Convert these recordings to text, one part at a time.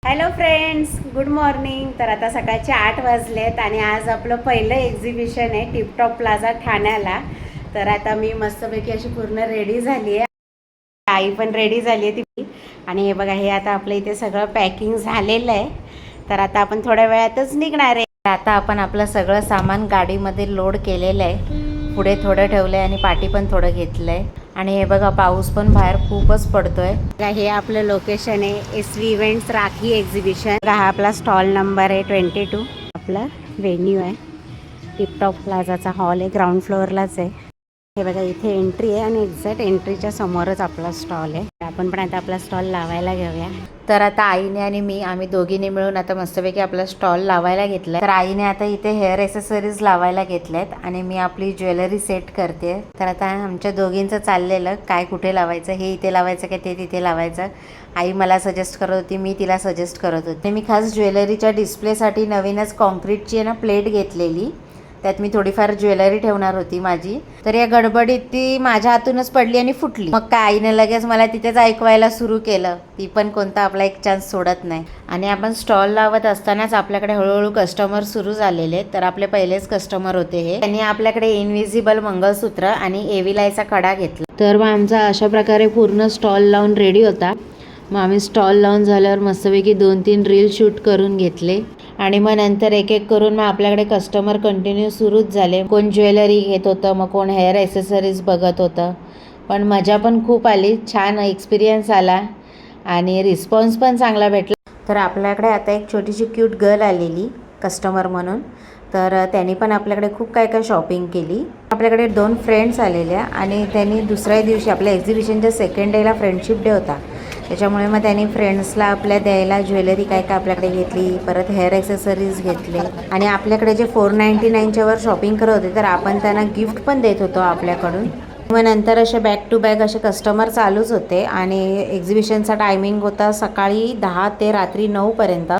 Hello friends, good morning. तर आता सकाळचे 8 वाजलेत आणि आज आपलं पहिलं एक्झिबिशन आहे टिपटॉप प्लाझा ठाण्याला. तर आता मी मस्तपैकी अशी पूर्ण रेडी झाली आहे, आई पण रेडी झाली आहे ती. आणि हे बघा, हे आता आपलं इथे सगळं पॅकिंग झालेलं आहे. तर आता आपण थोड्या वेळातच निघणार आहे. आता आपण आपलं सगळं सामान गाडीमध्ये लोड केलेलं आहे. पुढे थोडं ठेवलं आहे आणि पाठी पण थोडं घेतलं आहे. आणि हे बघा, पाऊस पण बाहेर खूपच पडतोय. हे आपलं लोकेशन आहे SV इव्हेंट्स राखी एक्झिबिशन. हा आपला स्टॉल नंबर आहे 22. आपला व्हेन्यू आहे टिपटॉप प्लाझाचा हॉल आहे, ग्राउंड फ्लोअरलाच आहे. हे बघा, इथे एंट्री आहे आणि एक्झॅक्ट एंट्रीच्या समोरच आपला स्टॉल आहे. आपण पण आता आपला स्टॉल लावायला घेऊया. तर आता आईने आणि मी आम्ही दोघींनी मिळून आता मस्तपैकी आपला स्टॉल लावायला घेतला. तर आईने आता इथे हेअर ॲसेसरीज लावायला घेतल्यात आणि मी आपली ज्वेलरी सेट करते. तर आता आमच्या दोघींचं चाललेलं काय कुठे लावायचं, हे इथे लावायचं का ते तिथे लावायचं. आई मला सजेस्ट करत होती, मी तिला सजेस्ट करत होते. मी खास ज्वेलरीच्या डिस्प्लेसाठी नवीनच कॉन्क्रीटची ना प्लेट घेतलेली. त्यात मी थोडीफार ज्वेलरी ठेवणार होती माझी. तर या गडबडीत ती माझ्या हातूनच पडली आणि फुटली. मग काय, आईने लगेच मला तिथेच ऐकवायला सुरू केलं. ती पण कोणता आपला एक चान्स सोडत नाही. आणि आपण स्टॉल लावत असतानाच आपल्याकडे हळूहळू कस्टमर सुरू झालेले. तर आपले पहिलेच कस्टमर होते हे. त्यांनी आपल्याकडे इनविजिबल मंगळसूत्र आणि एव्हिलायचा कडा घेतला. तर मग आमचा अशा प्रकारे पूर्ण स्टॉल लावून रेडी होता. मग आम्ही स्टॉल लावून झाल्यावर मस्तपैकी 2-3 रील शूट करून घेतले. आणि मग नंतर एक एक करून मग आपल्याकडे कस्टमर कंटिन्यू सुरूच झाले. कोण ज्वेलरी घेत होतं, मग कोण हेअर ॲसेसरीज बघत होतं. पण मजा पण खूप आली, छान एक्सपिरियन्स आला आणि रिस्पॉन्स पण चांगला भेटला. तर आपल्याकडे आता एक छोटीशी क्यूट गर्ल आलेली कस्टमर म्हणून. तर त्यांनी पण आपल्याकडे खूप काय काय शॉपिंग केली. आपल्याकडे 2 फ्रेंड्स आलेल्या आणि त्यांनी दुसऱ्या दिवशी आपल्या एक्झिबिशनच्या सेकंड डेला फ्रेंडशिप डे होता. त्याच्यामुळे मग त्यांनी फ्रेंड्सला आपल्या द्यायला ज्वेलरी काय काय आपल्याकडे घेतली, परत हेअर ॲसेसरीज घेतले. आणि आपल्याकडे जे 499च्या वर शॉपिंग करत होते, तर आपण त्यांना गिफ्ट पण देत होतो आपल्याकडून. मग नंतर असे बॅक टू बॅक असे कस्टमर चालूच होते. आणि एक्झिबिशनचा टायमिंग होता सकाळी 10 ते रात्री 9 पर्यंत.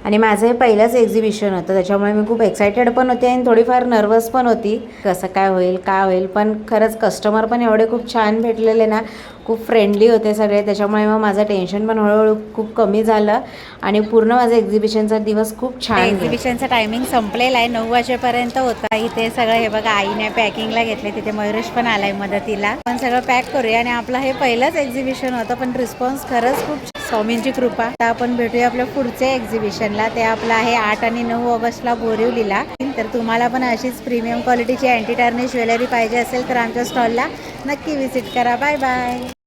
आणि माझं हे पहिलंच एक्झिबिशन होतं, त्याच्यामुळे मी खूप एक्सायटेड पण होते आणि थोडीफार नर्वस पण होती, कसं काय होईल काय होईल. पण खरंच कस्टमर पण एवढे खूप छान भेटलेले ना, खूप फ्रेंडली होते सगळे. त्याच्यामुळे मग माझं टेन्शन पण हळूहळू खूप कमी झालं आणि पूर्ण माझा एक्झिबिशनचा दिवस खूप छान. एक्झिबिशनचा टायमिंग संपलेला आहे, 9 वाजेपर्यंत होता. इथे सगळं हे बघा, आईने पॅकिंगला घेतले. तिथे मयुरेश पण आलाय मदतीला. आपण सगळं पॅक करूया. आणि आपलं हे पहिलंच एक्झिबिशन होतं, पण रिस्पॉन्स खरंच खूप, स्वामींची कृपा. आता आपण भेटूया आपल्या पुढच्या एक्झिबिशनला. ते आपलं आहे 8 आणि 9 ऑगस्टला बोरिवलीला. तर तुम्हाला पण अशीच प्रीमियम क्वालिटीची अँटी टार्निश ज्वेलरी पाहिजे असेल तर आमच्या स्टॉलला नक्की व्हिजिट करा. Bye bye.